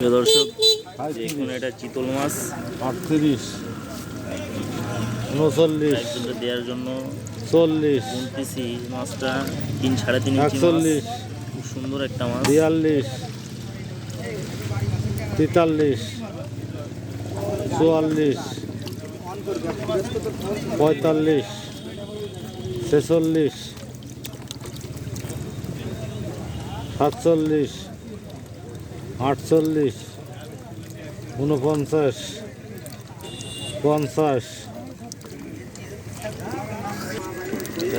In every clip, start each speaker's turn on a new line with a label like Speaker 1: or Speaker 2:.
Speaker 1: প্রিয় দর্শক, দেখুন এটা চিতল মাছ
Speaker 2: 38, 39,
Speaker 1: একজনকে দেওয়ার জন্য
Speaker 2: 40,
Speaker 1: বলতেছি। মাছটা 3-3.5 ইঞ্চি মাছ,
Speaker 2: 41,
Speaker 1: খুব সুন্দর একটা মাছ।
Speaker 2: 42, 43, 44, 45, 46, 47, 48, 49, 50,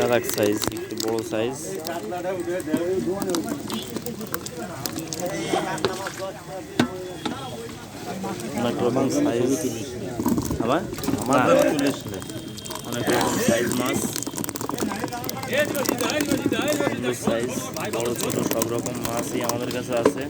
Speaker 1: আর এক সাইজ, একটু বড় সাইজ। অনেক রকম সাইজ। আবার অনেক রকম সাইজ মাছ, সুন্দর সাইজ, বড় ছোট সব রকম মাছই আমাদের কাছে আছে।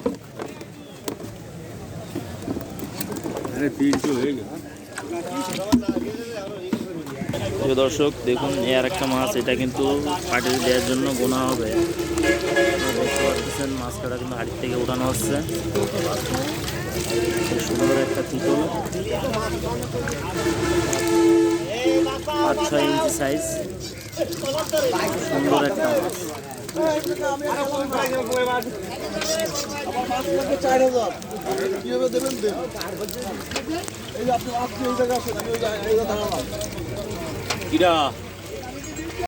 Speaker 1: প্রিয় দর্শক, দেখুন আর একটা মাছ, এটা কিন্তু পাটিতে দেওয়ার জন্য গোনা হবে। দেখতে পাচ্ছেন মাছ কাটা কিন্তু হাড়ির থেকে উঠানো হচ্ছে। সুন্দর একটা চিতল, 5-6 ইঞ্চি সাইজ, সুন্দর একটা মাছ।
Speaker 2: কিরা